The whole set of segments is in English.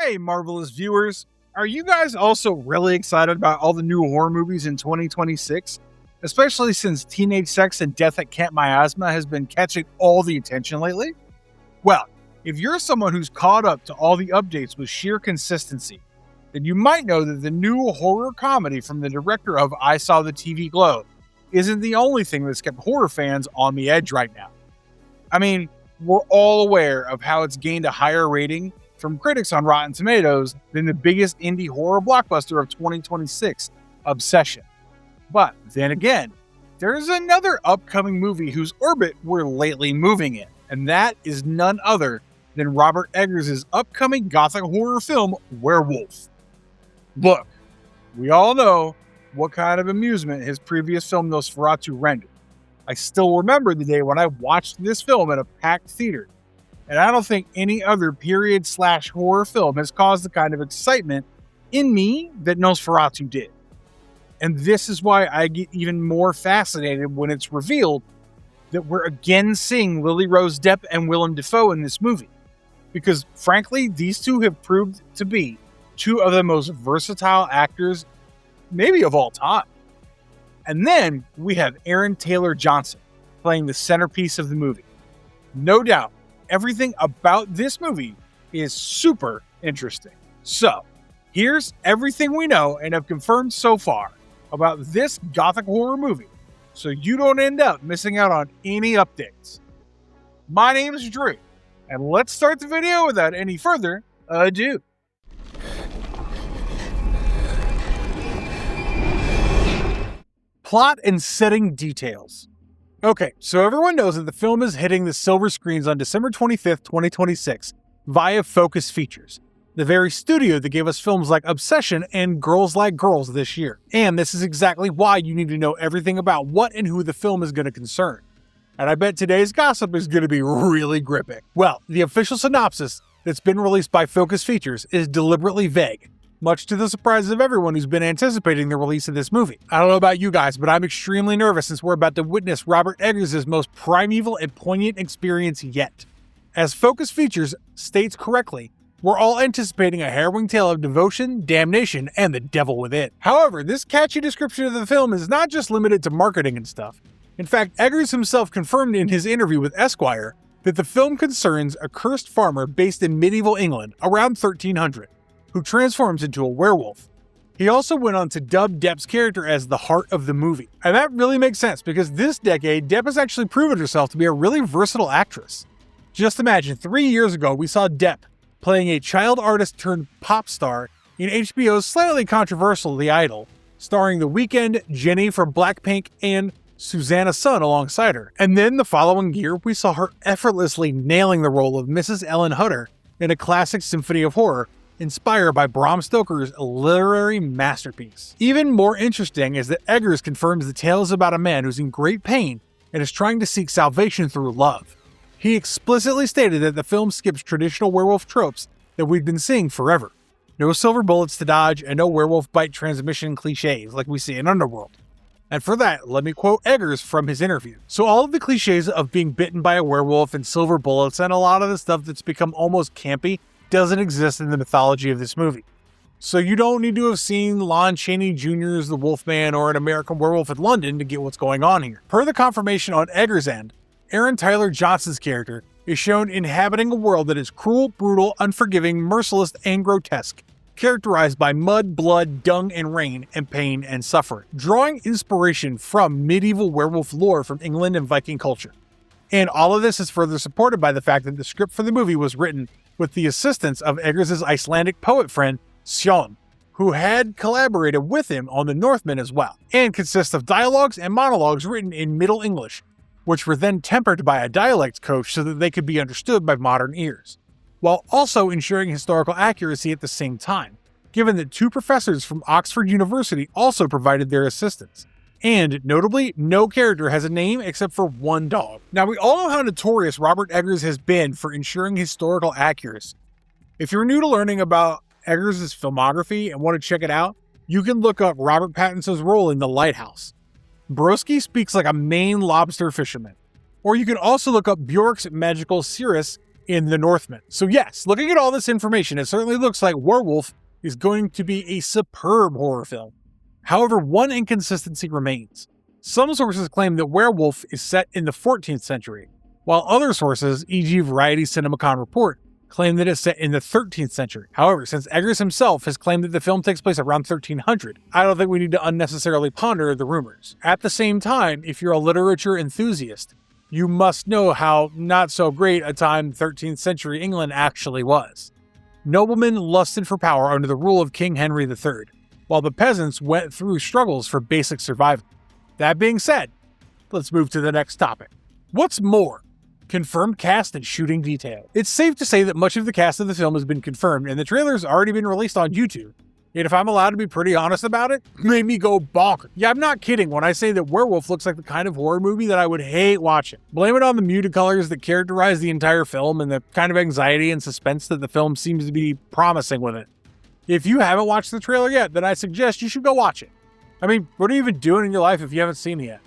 Hey, marvelous viewers. Are you guys also really excited about all the new horror movies in 2026? Especially since teenage sex and death at Camp Miasma has been catching all the attention lately? Well, if you're someone who's caught up to all the updates with sheer consistency, then you might know that the new horror comedy from the director of I Saw the TV Glow isn't the only thing that's kept horror fans on the edge right now. I mean, we're all aware of how it's gained a higher rating from critics on Rotten Tomatoes than the biggest indie horror blockbuster of 2026, Obsession. But then again, there's another upcoming movie whose orbit we're lately moving in, and that is none other than Robert Eggers' upcoming gothic horror film, Werewolf. Look, we all know what kind of amusement his previous film Nosferatu rendered. I still remember the day when I watched this film at a packed theater, and I don't think any other period/horror film has caused the kind of excitement in me that Nosferatu did. And this is why I get even more fascinated when it's revealed that we're again seeing Lily Rose Depp and Willem Dafoe in this movie. Because frankly, these two have proved to be two of the most versatile actors, maybe of all time. And then we have Aaron Taylor Johnson playing the centerpiece of the movie. No doubt, everything about this movie is super interesting. So, here's everything we know and have confirmed so far about this gothic horror movie, so you don't end up missing out on any updates. My name is Drew, and let's start the video without any further ado. Plot and setting details. Okay, so everyone knows that the film is hitting the silver screens on December 25th, 2026, via Focus Features, the very studio that gave us films like Obsession and Girls Like Girls this year. And this is exactly why you need to know everything about what and who the film is going to concern. And I bet today's gossip is going to be really gripping. Well, the official synopsis that's been released by Focus Features is deliberately vague, much to the surprise of everyone who's been anticipating the release of this movie. I don't know about you guys, but I'm extremely nervous since we're about to witness Robert Eggers' most primeval and poignant experience yet. As Focus Features states correctly, we're all anticipating a harrowing tale of devotion, damnation, and the devil within. However, this catchy description of the film is not just limited to marketing and stuff. In fact, Eggers himself confirmed in his interview with Esquire that the film concerns a cursed farmer based in medieval England around 1300, who transforms into a werewolf. He also went on to dub Depp's character as the heart of the movie. And that really makes sense because this decade, Depp has actually proven herself to be a really versatile actress. Just imagine, 3 years ago, we saw Depp playing a child artist turned pop star in HBO's slightly controversial The Idol, starring The Weeknd, Jenny from Blackpink, and Susanna Son alongside her. And then the following year, we saw her effortlessly nailing the role of Mrs. Ellen Hutter in a classic symphony of horror inspired by Bram Stoker's literary masterpiece. Even more interesting is that Eggers confirms the tale is about a man who's in great pain and is trying to seek salvation through love. He explicitly stated that the film skips traditional werewolf tropes that we've been seeing forever. No silver bullets to dodge and no werewolf bite transmission cliches like we see in Underworld. And for that, let me quote Eggers from his interview. So all of the cliches of being bitten by a werewolf and silver bullets and a lot of the stuff that's become almost campy doesn't exist in the mythology of this movie. So you don't need to have seen Lon Chaney Jr.'s The Wolfman or An American Werewolf in London to get what's going on here. Per the confirmation on Eggers' end, Aaron Tyler Johnson's character is shown inhabiting a world that is cruel, brutal, unforgiving, merciless, and grotesque, characterized by mud, blood, dung, and rain, and pain and suffering, drawing inspiration from medieval werewolf lore from England and Viking culture. And all of this is further supported by the fact that the script for the movie was written with the assistance of Eggers' Icelandic poet friend, Sjón, who had collaborated with him on The Northman as well, and consists of dialogues and monologues written in Middle English, which were then tempered by a dialect coach so that they could be understood by modern ears, while also ensuring historical accuracy at the same time, given that two professors from Oxford University also provided their assistance. And notably, no character has a name except for one dog. Now, we all know how notorious Robert Eggers has been for ensuring historical accuracy. If you're new to learning about Eggers' filmography and want to check it out, you can look up Robert Pattinson's role in The Lighthouse. Broski speaks like a Maine lobster fisherman. Or you can also look up Bjork's magical Cirrus in The Northman. So yes, looking at all this information, it certainly looks like Werewolf is going to be a superb horror film. However, one inconsistency remains. Some sources claim that Werewolf is set in the 14th century, while other sources, e.g. Variety CinemaCon Report, claim that it's set in the 13th century. However, since Eggers himself has claimed that the film takes place around 1300, I don't think we need to unnecessarily ponder the rumors. At the same time, if you're a literature enthusiast, you must know how not so great a time 13th century England actually was. Noblemen lusted for power under the rule of King Henry III, while the peasants went through struggles for basic survival. That being said, let's move to the next topic. What's more? Confirmed cast and shooting detail. It's safe to say that much of the cast of the film has been confirmed, and the trailer's already been released on YouTube. And if I'm allowed to be pretty honest about it, made me go bonkers. Yeah, I'm not kidding when I say that Werewolf looks like the kind of horror movie that I would hate watching. Blame it on the muted colors that characterize the entire film and the kind of anxiety and suspense that the film seems to be promising with it. If you haven't watched the trailer yet, then I suggest you should go watch it. I mean, what are you even doing in your life if you haven't seen it yet?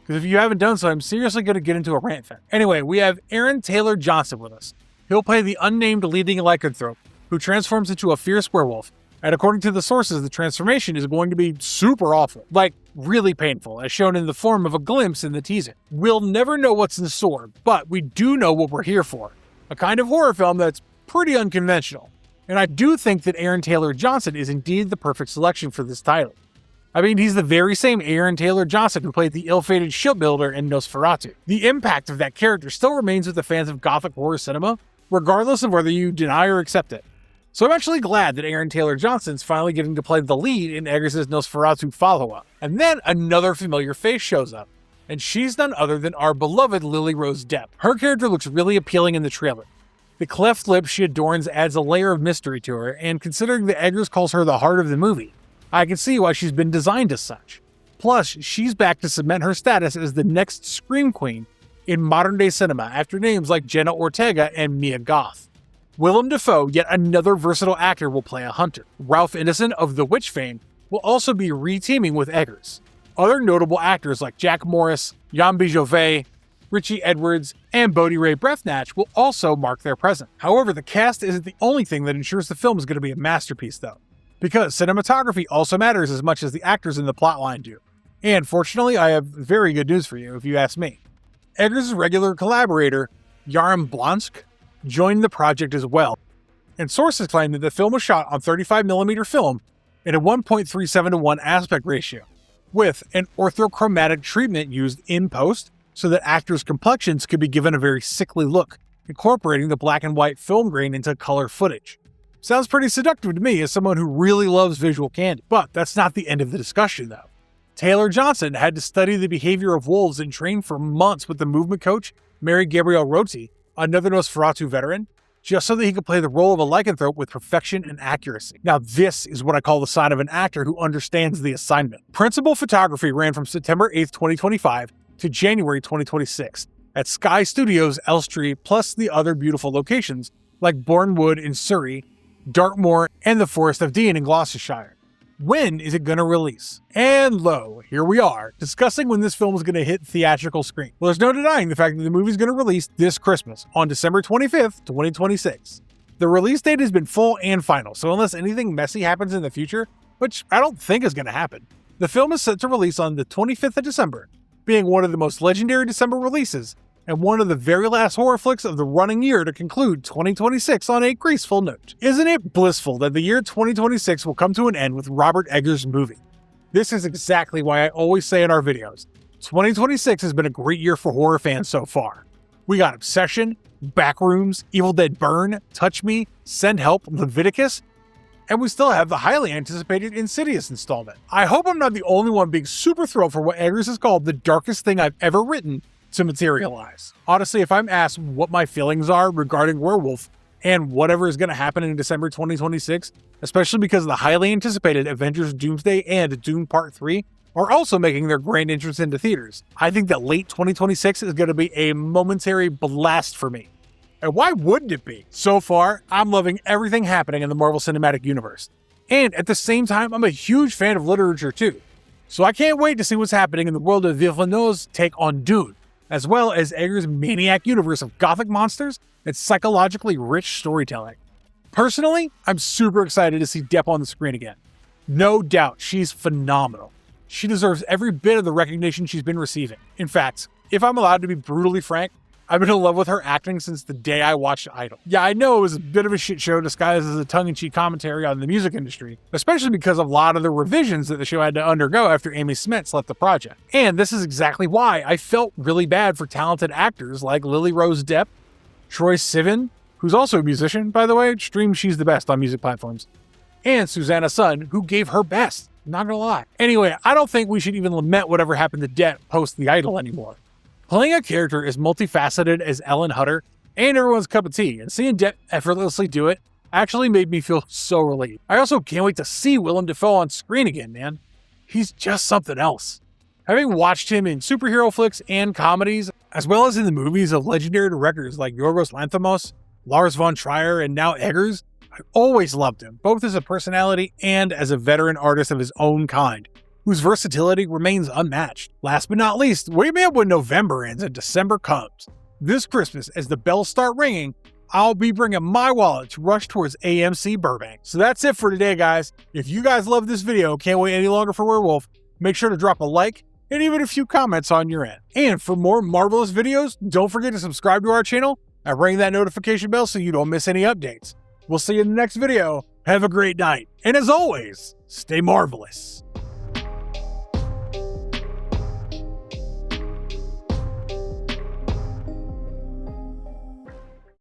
Because if you haven't done so, I'm seriously going to get into a rant there. Anyway, we have Aaron Taylor Johnson with us. He'll play the unnamed leading lycanthrope, who transforms into a fierce werewolf. And according to the sources, the transformation is going to be super awful. Like, really painful, as shown in the form of a glimpse in the teaser. We'll never know what's in store, but we do know what we're here for. A kind of horror film that's pretty unconventional. And I do think that Aaron Taylor Johnson is indeed the perfect selection for this title. I mean, he's the very same Aaron Taylor Johnson who played the ill-fated shipbuilder in Nosferatu. The impact of that character still remains with the fans of gothic horror cinema, regardless of whether you deny or accept it. So I'm actually glad that Aaron Taylor Johnson's finally getting to play the lead in Eggers' Nosferatu follow-up. And then another familiar face shows up, and she's none other than our beloved Lily Rose Depp. Her character looks really appealing in the trailer. The cleft lip she adorns adds a layer of mystery to her, and considering that Eggers calls her the heart of the movie, I can see why she's been designed as such. Plus, she's back to cement her status as the next Scream Queen in modern-day cinema after names like Jenna Ortega and Mia Goth. Willem Dafoe, yet another versatile actor, will play a hunter. Ralph Ineson of The Witch fame will also be re-teaming with Eggers. Other notable actors like Jack Morris, Jan Bijové, Richie Edwards, and Bodhi Ray Breathnach will also mark their presence. However, the cast isn't the only thing that ensures the film is going to be a masterpiece, though. Because cinematography also matters as much as the actors in the plotline do. And fortunately, I have very good news for you, if you ask me. Eggers' regular collaborator, Yaram Blonsk, joined the project as well. And sources claim that the film was shot on 35mm film in a 1.37:1 aspect ratio, with an orthochromatic treatment used in post so that actors' complexions could be given a very sickly look, incorporating the black and white film grain into color footage. Sounds pretty seductive to me as someone who really loves visual candy. But that's not the end of the discussion, though. Taylor Johnson had to study the behavior of wolves and train for months with the movement coach, Mary Gabrielle Roti, another Nosferatu veteran, just so that he could play the role of a lycanthrope with perfection and accuracy. Now, this is what I call the sign of an actor who understands the assignment. Principal photography ran from September 8th, 2025 to January 2026 at Sky Studios Elstree, plus the other beautiful locations like Bournewood in Surrey, Dartmoor, and the Forest of Dean in Gloucestershire. When is it going to release? And lo, here we are, discussing when this film is going to hit theatrical screen. Well, there's no denying the fact that the movie is going to release this Christmas, on December 25th, 2026. The release date has been full and final, so unless anything messy happens in the future, which I don't think is going to happen, the film is set to release on the 25th of December, being one of the most legendary December releases, and one of the very last horror flicks of the running year to conclude 2026 on a graceful note. Isn't it blissful that the year 2026 will come to an end with Robert Eggers' movie? This is exactly why I always say in our videos, 2026 has been a great year for horror fans so far. We got Obsession, Backrooms, Evil Dead Burn, Touch Me, Send Help, Leviticus, and we still have the highly anticipated Insidious installment. I hope I'm not the only one being super thrilled for what Eggers has called the darkest thing I've ever written to materialize. Honestly, if I'm asked what my feelings are regarding Werewolf and whatever is going to happen in December 2026, especially because the highly anticipated Avengers Doomsday and Doom Part 3 are also making their grand entrance into theaters, I think that late 2026 is going to be a momentary blast for me. And why wouldn't it be? So far, I'm loving everything happening in the Marvel Cinematic Universe. And at the same time, I'm a huge fan of literature too. So I can't wait to see what's happening in the world of Villeneuve's take on Dune. as well as Eggers' maniac universe of gothic monsters and psychologically rich storytelling. Personally, I'm super excited to see Depp on the screen again. No doubt, she's phenomenal. She deserves every bit of the recognition she's been receiving. In fact, if I'm allowed to be brutally frank, I've been in love with her acting since the day I watched Idol. Yeah, I know it was a bit of a shit show disguised as a tongue-in-cheek commentary on the music industry, especially because of a lot of the revisions that the show had to undergo after Amy Smets left the project. And this is exactly why I felt really bad for talented actors like Lily Rose Depp, Troye Sivan, who's also a musician, by the way, streams She's the Best on music platforms, and Susanna Sun, who gave her best. Not gonna lie. Anyway, I don't think we should even lament whatever happened to Depp post the Idol anymore. Playing a character as multifaceted as Ellen Hutter ain't everyone's cup of tea, and seeing Depp effortlessly do it actually made me feel so relieved. I also can't wait to see Willem Dafoe on screen again, man. He's just something else. Having watched him in superhero flicks and comedies, as well as in the movies of legendary directors like Yorgos Lanthimos, Lars von Trier, and now Eggers, I always loved him, both as a personality and as a veteran artist of his own kind, whose versatility remains unmatched. Last but not least, wake me up when November ends and December comes. This Christmas, as the bells start ringing, I'll be bringing my wallet to rush towards AMC Burbank. So that's it for today, guys. If you guys love this video, can't wait any longer for Werewolf, make sure to drop a like and even a few comments on your end. And for more marvelous videos, don't forget to subscribe to our channel and ring that notification bell so you don't miss any updates. We'll see you in the next video. Have a great night. And as always, stay marvelous.